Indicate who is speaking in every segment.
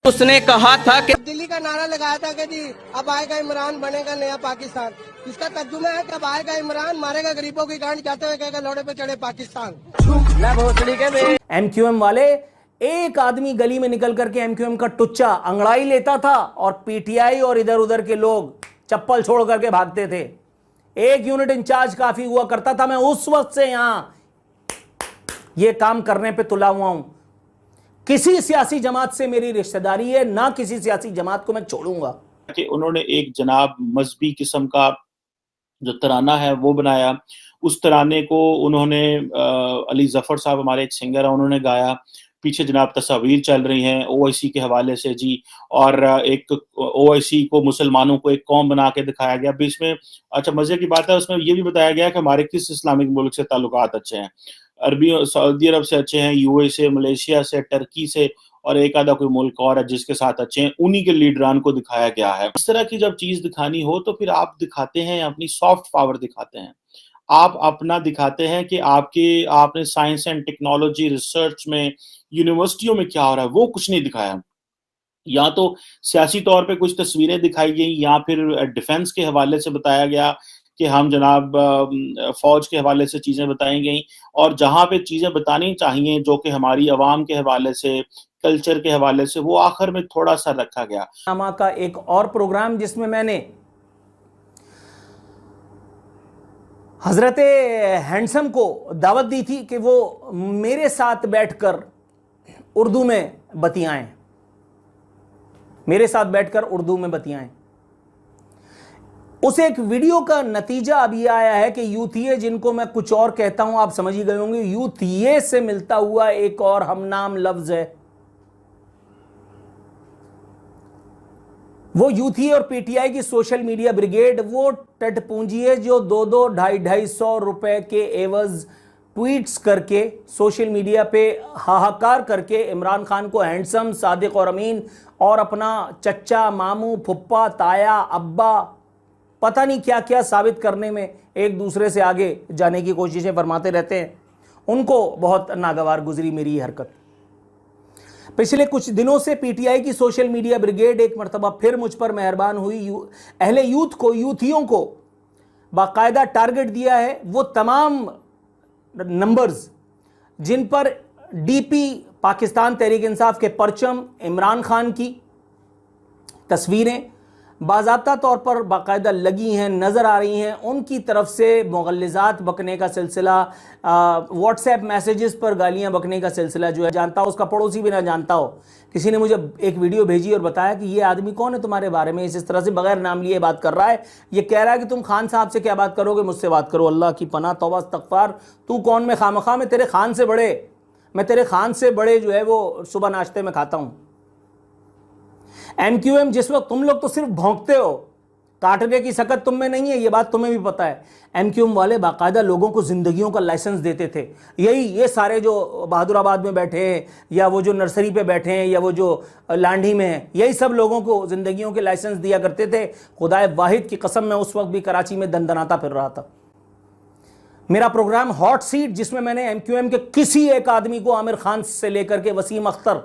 Speaker 1: उसने कहा था कि
Speaker 2: दिल्ली का नारा लगाया था कि जी अब आएगा इमरान, बनेगा नया पाकिस्तान। इसका तर्जुमा है कि अब आएगा इमरान, मारेगा गरीबों की गांड, जाते हुए कहेगा लौड़े पे चढ़े पाकिस्तान।
Speaker 3: एमक्यूएम वाले एक आदमी गली में निकल करके एमक्यूएम का टुच्चा अंगड़ाई लेता था और पीटीआई और इधर उधर के लोग चप्पल छोड़ करके भागते थे। एक यूनिट इंचार्ज काफी हुआ करता था। मैं उस वक्त से यहां यह काम करने पे तुला हुआ हूं। किसी सियासी जमात से मेरी रिश्तेदारी है, ना किसी सियासी जमात को मैं छोड़ूंगा।
Speaker 4: कि उन्होंने एक जनाब मजहबी किस्म का जो तराना है वो बनाया। उस तराने को उन्होंने अली जफर साहब हमारे एक सिंगर है, उन्होंने गाया। पीछे जनाब तस्वीर चल रही हैं ओवैसी के हवाले से जी, और एक ओवैसी को मुसलमानों को एक कौम बना के दिखाया गया। बीच में अच्छा मजे की बात है, उसमें ये भी बताया गया कि हमारे किस इस्लामिक मुल्क से ताल्लुकात अच्छे हैं। अरबी सऊदी अरब से अच्छे हैं, यूएई से, मलेशिया से, टर्की से, और एक आधा कोई मुल्क और है जिसके साथ अच्छे हैं। उन्हीं के लीडरान को दिखाया गया है। इस तरह की जब चीज दिखानी हो तो फिर आप दिखाते हैं अपनी सॉफ्ट पावर दिखाते हैं। आप अपना दिखाते हैं कि आपने साइंस एंड टेक्नोलॉजी रिसर्च में यूनिवर्सिटियों में क्या हो रहा है, वो कुछ नहीं दिखाया। या तो सियासी तौर पे कुछ तस्वीरें दिखाई गई, या फिर डिफेंस के हवाले से बताया गया कि हम जनाब फौज के हवाले से चीज़ें बताई गई। और जहाँ पे चीज़ें बतानी चाहिए जो कि हमारी आवाम के हवाले से, कल्चर के हवाले से, वो आखिर में थोड़ा सा रखा गया।
Speaker 3: नामा का एक और प्रोग्राम जिसमें मैंने हजरत हैंडसम को दावत दी थी कि वो मेरे साथ बैठकर उर्दू में बतियाएं, मेरे साथ बैठकर उर्दू में बतियाएं। उस एक वीडियो का नतीजा अब यह आया है कि यूथीए, जिनको मैं कुछ और कहता हूं, आप समझ ही गए होंगे, यूथीए से मिलता हुआ एक और हमनाम लफ्ज है। वो यूथी और पीटीआई की सोशल मीडिया ब्रिगेड, वो टटपूंजी है जो 2-2, 250-250 रुपए के एवज ट्वीट्स करके सोशल मीडिया पे हाहाकार करके इमरान खान को हैंडसम, सादिक और अमीन और अपना चच्चा, मामू, फुप्पा, ताया, अब्बा, पता नहीं क्या क्या साबित करने में एक दूसरे से आगे जाने की कोशिशें फरमाते रहते हैं। उनको बहुत नागवार गुजरी मेरी हरकत। पिछले कुछ दिनों से पीटीआई की सोशल मीडिया ब्रिगेड एक मरतबा फिर मुझ पर मेहरबान हुई। अहले यूथ को, यूथियों को बाकायदा टारगेट दिया है। वो तमाम नंबर्स जिन पर डीपी, पाकिस्तान तहरीक इंसाफ के परचम, इमरान खान की तस्वीरें बाज़ाब्ता तौर पर बाकायदा लगी हैं, नज़र आ रही हैं, उनकी तरफ से मुग़ल्लिज़ात बकने का सिलसिला, व्हाट्सएप मैसेजेस पर गालियां बकने का सिलसिला जो है, जानता हो उसका पड़ोसी भी ना जानता हो। किसी ने मुझे एक वीडियो भेजी और बताया कि ये आदमी कौन है तुम्हारे बारे में, इस तरह से बगैर नाम लिए बात कर रहा है। ये कह रहा है कि तुम खान साहब से क्या बात करोगे, मुझसे बात करो। अल्लाह की पनाह, तौबा इस्तग़फ़ार। तू कौन, मैं खामखा मैं तेरे खान से बड़े जो है वो सुबह नाश्ते में खाता हूँ। एमक्यूएम, जिस वक्त तुम लोग तो सिर्फ भौंकते हो, काटने की सकत तुम में नहीं है, ये बात तुम्हें भी पता है। एमक्यूएम वाले बाकायदा लोगों को जिंदगियों का लाइसेंस देते थे। ये सारे जो बहादुराबाद में बैठे हैं, या वो जो नर्सरी पे बैठे हैं, या वो जो लांढी में हैं, यही सब लोगों को जिंदगियों के लाइसेंस दिया करते थे। खुदाए वाहिद की कसम, मैं उस वक्त भी कराची में दंदनाता फिर रहा था। मेरा प्रोग्राम हॉट सीट, जिसमें मैंने एमक्यूएम के किसी एक आदमी को, आमिर खान से लेकर के वसीम अख्तर,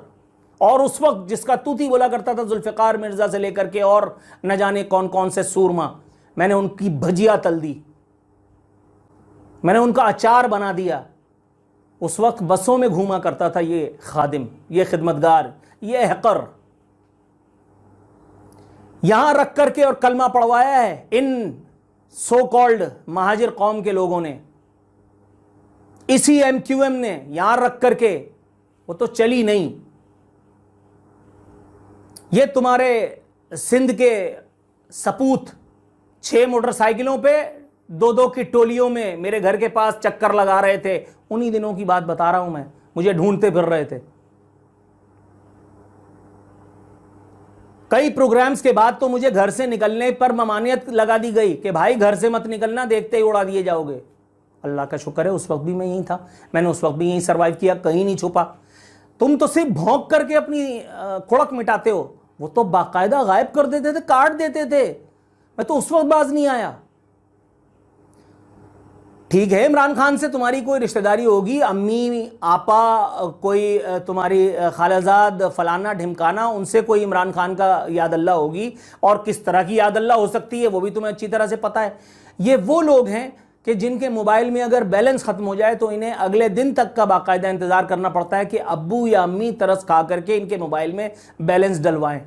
Speaker 3: और उस वक्त जिसका तूती बोला करता था जुल्फ़िकार मिर्ज़ा से लेकर के और न जाने कौन कौन से सूरमा, मैंने उनकी भजिया तल दी, मैंने उनका अचार बना दिया। उस वक्त बसों में घूमा करता था ये खादिम, ये खिदमतगार, ये हकर। यहां रख करके और कलमा पढ़वाया है इन सो कॉल्ड महाजिर कौम के लोगों ने, इसी एमक्यूएम ने यहां रख करके। वो तो चली नहीं। ये तुम्हारे सिंध के सपूत 6 मोटरसाइकिलों पे 2-2 की टोलियों में मेरे घर के पास चक्कर लगा रहे थे। उन्हीं दिनों की बात बता रहा हूं मैं, मुझे ढूंढते फिर रहे थे। कई प्रोग्राम्स के बाद तो मुझे घर से निकलने पर ममानियत लगा दी गई कि भाई घर से मत निकलना, देखते ही उड़ा दिए जाओगे। अल्लाह का शुक्र है उस वक्त भी मैं यहीं था, मैंने उस वक्त भी यहीं सर्वाइव किया, कहीं नहीं छुपा। तुम तो सिर्फ भौंक करके अपनी कुड़क मिटाते हो, वो तो बाकायदा गायब कर देते थे, काट देते थे। मैं तो उस वक्त बाज नहीं आया। ठीक है, इमरान खान से तुम्हारी कोई रिश्तेदारी होगी, अम्मी आपा, कोई तुम्हारी खालाजाद फलाना ढिमकाना, उनसे कोई इमरान खान का याद अल्लाह होगी, और किस तरह की याद अल्लाह हो सकती है वो भी तुम्हें अच्छी तरह से पता है। ये वो लोग हैं कि जिनके मोबाइल में अगर बैलेंस खत्म हो जाए तो इन्हें अगले दिन तक का बाकायदा इंतजार करना पड़ता है कि अब्बू या अम्मी तरस खा करके इनके मोबाइल में बैलेंस डलवाएं।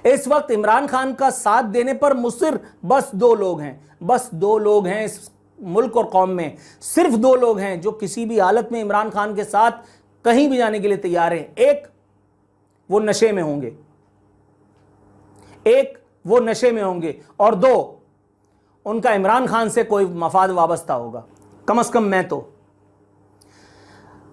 Speaker 3: इस वक्त इमरान खान का साथ देने पर मुसिर बस दो लोग हैं, बस दो लोग हैं इस मुल्क और कौम में, सिर्फ दो लोग हैं जो किसी भी हालत में इमरान खान के साथ कहीं भी जाने के लिए तैयार हैं। एक वो नशे में होंगे, एक वो नशे में होंगे, और दो उनका इमरान खान से कोई मफाद वाबस्ता होगा। कम से कम मैं तो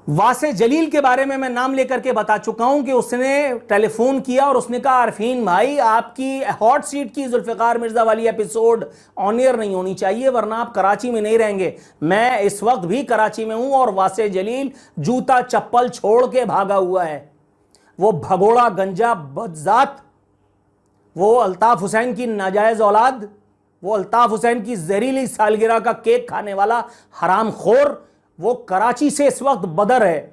Speaker 3: वासे जलील के बारे में मैं नाम लेकर के बता चुका हूं कि उसने टेलीफोन किया और उसने कहा अरफीन भाई आपकी हॉट सीट की जुल्फिकार मिर्जा वाली एपिसोड ऑन एयर नहीं होनी चाहिए वरना आप कराची में नहीं रहेंगे। मैं इस वक्त भी कराची में हूं और वासे जलील जूता चप्पल छोड़ के भागा हुआ है। वो भगोड़ा गंजा बदजात, वो अल्ताफ हुसैन की नाजायज औलाद, वो अल्ताफ हुसैन की जहरीली सालगिरह का केक खाने वाला हरामखोर, वो कराची से इस वक्त बदर है।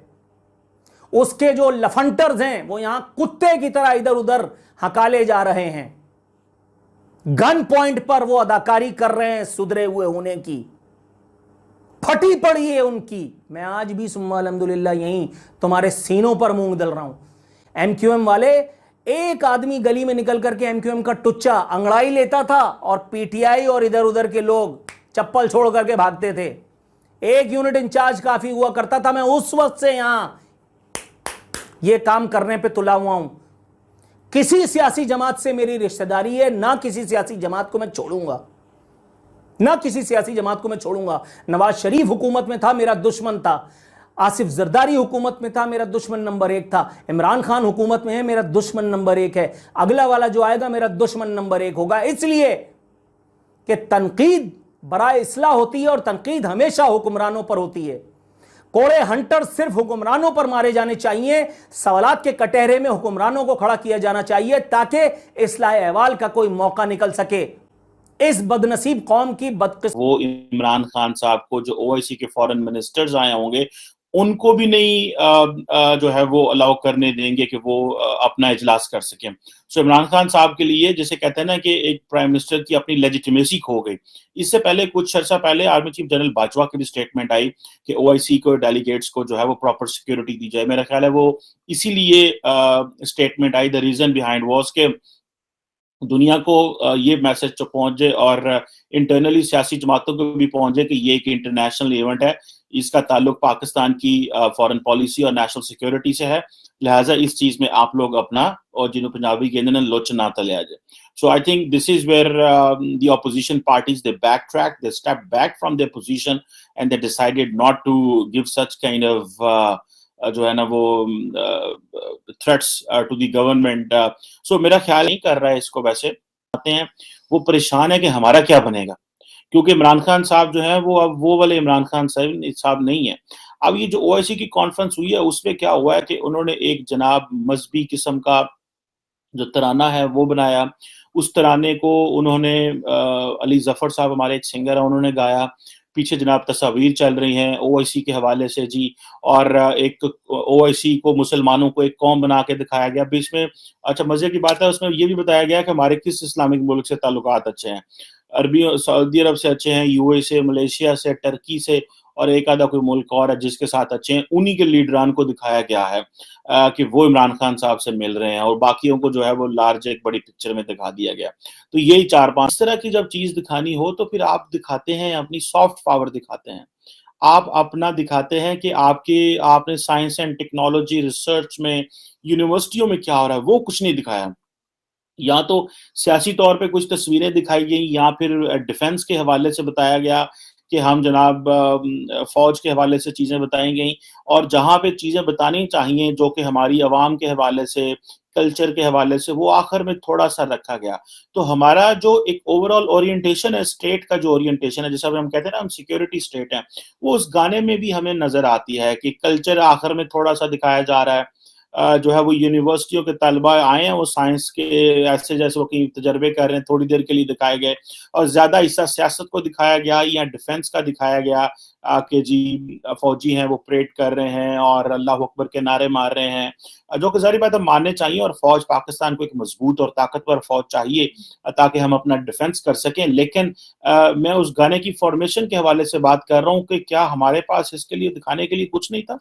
Speaker 3: उसके जो लफंटर्स हैं वो यहां कुत्ते की तरह इधर उधर हकाले जा रहे हैं। गन पॉइंट पर वो अदाकारी कर रहे हैं सुधरे हुए होने की, फटी पड़ी है उनकी। मैं आज भी सुम्मा अल्हम्दुलिल्लाह यहीं तुम्हारे सीनों पर मूंग दल रहा हूं। एमक्यूएम वाले, एक आदमी गली में निकल करके एमक्यूएम का टुच्चा अंगड़ाई लेता था और पीटीआई और इधर उधर के लोग चप्पल छोड़ करके भागते थे। एक यूनिट इंचार्ज काफी हुआ करता था। मैं उस वक्त से यहां यह काम करने पे तुला हुआ हूं। किसी सियासी जमात से मेरी रिश्तेदारी है, ना किसी सियासी जमात को मैं छोड़ूंगा, ना किसी सियासी जमात को मैं छोड़ूंगा। नवाज शरीफ हुकूमत में था, मेरा दुश्मन था। आसिफ जरदारी हुकूमत में था, मेरा दुश्मन नंबर 1 था। इमरान खान हुकूमत में है, मेरा दुश्मन नंबर 1 है। अगला वाला जो आएगा मेरा दुश्मन नंबर 1 होगा, इसलिए कि तनकीद बराए इस्लाह होती है और तनकीद हमेशा हुक्मरानों पर होती है। कोड़े हंटर सिर्फ हुक्मरानों पर मारे जाने चाहिए, सवालात के कटहरे में हुक्मरानों को खड़ा किया जाना चाहिए ताकि इस्लाह अहवाल का कोई मौका निकल सके। इस बदनसीब कौम की
Speaker 4: वो इमरान खान साहब को जो ओआईसी के फॉरेन मिनिस्टर्स आए होंगे उनको भी नहीं जो है वो अलाउ करने देंगे कि वो अपना इजलास कर सकें। सो इमरान खान साहब के लिए जैसे कहते हैं ना कि एक प्राइम मिनिस्टर की अपनी लेजिटिमेसी खो गई। इससे पहले कुछ अर्सा पहले आर्मी चीफ जनरल बाजवा की भी स्टेटमेंट आई कि ओआईसी को डेलीगेट्स को जो है वो प्रॉपर सिक्योरिटी दी जाए। मेरा ख्याल है वो इसीलिए स्टेटमेंट आई। द रीजन बिहाइंड वॉज के दुनिया को ये मैसेज जो पहुंच जाए और इंटरनली सियासी जमातों को भी पहुंच जाए कि ये एक इंटरनेशनल इवेंट है, इसका ताल्लुक पाकिस्तान की फॉरेन पॉलिसी और नेशनल सिक्योरिटी से है, लिहाजा इस चीज में आप लोग अपना और जिन्हों पंजाबी कहते हैं लोच ना तले आ जाए। So I think this is where the opposition parties they backtrack, they step back from their position and they decided not to give such kind of जो है ना वो threats to the government. So मेरा ख्याल नहीं कर रहा है इसको। वैसे आते हैं वो परेशान है कि हमारा क्या बनेगा, क्योंकि इमरान खान साहब जो है वो अब वो वाले इमरान खान साहब नहीं है। अब ये जो ओआईसी की कॉन्फ्रेंस हुई है उसमें क्या हुआ है कि उन्होंने एक जनाब मजहबी किस्म का जो तराना है वो बनाया। उस तराने को उन्होंने अली जफर साहब हमारे एक सिंगर है उन्होंने गाया। पीछे जनाब तस्वीर चल रही हैं ओआईसी के हवाले से जी, और एक ओआईसी को मुसलमानों को एक कौम बना के दिखाया गया बीच में। अच्छा मजे की बात है उसमें ये भी बताया गया कि हमारे किस इस्लामिक मुल्क से ताल्लुकात अच्छे हैं। अरबी सऊदी अरब से अच्छे हैं, यूएई से, मलेशिया से, टर्की से, और एक आधा कोई मुल्क और है जिसके साथ अच्छे हैं। उन्हीं के लीडरान को दिखाया गया है कि वो इमरान खान साहब से मिल रहे हैं, और बाकियों को जो है वो लार्ज एक बड़ी पिक्चर में दिखा दिया गया। तो यही 4-5 इस तरह की जब चीज दिखानी हो तो फिर आप दिखाते हैं अपनी सॉफ्ट पावर दिखाते हैं, आप अपना दिखाते हैं कि आपने साइंस एंड टेक्नोलॉजी रिसर्च में यूनिवर्सिटियों में क्या हो रहा है, वो कुछ नहीं दिखाया। या तो सियासी तौर पे कुछ तस्वीरें दिखाई गई या फिर डिफेंस के हवाले से बताया गया कि हम जनाब फौज के हवाले से चीज़ें बताई गई, और जहाँ पे चीज़ें बतानी चाहिए जो कि हमारी आवाम के हवाले से, कल्चर के हवाले से, वो आखिर में थोड़ा सा रखा गया। तो हमारा जो एक ओवरऑल ओरिएंटेशन है, स्टेट का जो ओरिएंटेशन है, जैसा हम कहते हैं ना हम सिक्योरिटी स्टेट है, वो उस गाने में भी हमें नजर आती है कि कल्चर आखिर में थोड़ा सा दिखाया जा रहा है। जो है वो यूनिवर्सिटियों के तलबा आए हैं, वो साइंस के ऐसे जैसे वो कहीं तजर्बे कर रहे हैं, थोड़ी देर के लिए दिखाए गए और ज्यादा हिस्सा सियासत को दिखाया गया या डिफेंस का दिखाया गया कि जी फौजी हैं वो परेड कर रहे हैं और अल्लाह अकबर के नारे मार रहे हैं, जो कि जाहिर बात है मानने चाहिए और फौज पाकिस्तान को एक मजबूत और ताकतवर फौज चाहिए ताकि हम अपना डिफेंस कर सकें। लेकिन मैं उस गाने की फॉर्मेशन के हवाले से बात कर रहा हूँ कि क्या हमारे पास इसके लिए दिखाने के लिए कुछ नहीं था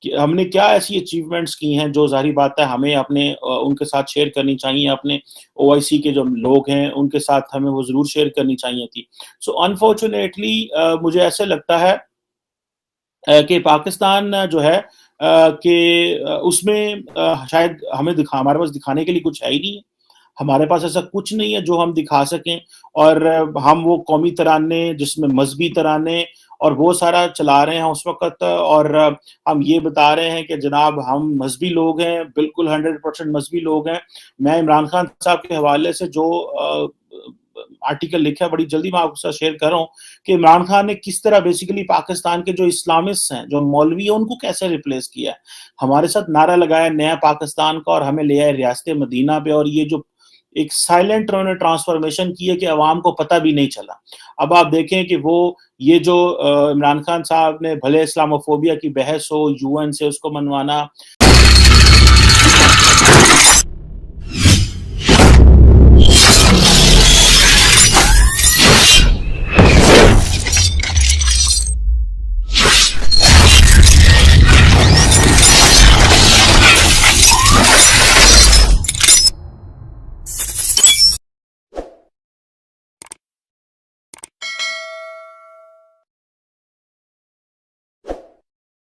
Speaker 4: कि हमने क्या ऐसी अचीवमेंट्स की हैं जो जाहिर बात है हमें अपने उनके साथ शेयर करनी चाहिए, अपने ओआईसी के जो लोग हैं उनके साथ हमें वो ज़रूर शेयर करनी चाहिए थी। सो अनफॉर्चुनेटली मुझे ऐसे लगता है कि पाकिस्तान जो है कि उसमें शायद हमारे पास दिखाने के लिए कुछ है ही नहीं है। हमारे पास ऐसा कुछ नहीं है जो हम दिखा सकें और हम वो कौमी तराने जिसमें मज़हबी तराने और वो सारा चला रहे हैं उस वक़्त और हम ये बता रहे हैं कि जनाब हम मज़हबी लोग हैं, बिल्कुल 100% मज़हबी लोग हैं। मैं इमरान खान साहब के हवाले से जो आर्टिकल लिखा है बड़ी जल्दी मैं आपके साथ शेयर कर रहा हूँ कि इमरान खान ने किस तरह बेसिकली पाकिस्तान के जो इस्लामिस्ट हैं, जो मौलवी हैं, उनको कैसे रिप्लेस किया है। हमारे साथ नारा लगाया नया पाकिस्तान का और हमें ले आए रियासत मदीना पे और ये जो एक साइलेंट उन्होंने ट्रांसफॉर्मेशन की है कि अवाम को पता भी नहीं चला। अब आप देखें कि वो ये जो इमरान खान साहब ने भले इस्लामोफोबिया की बहस हो, यूएन से उसको मनवाना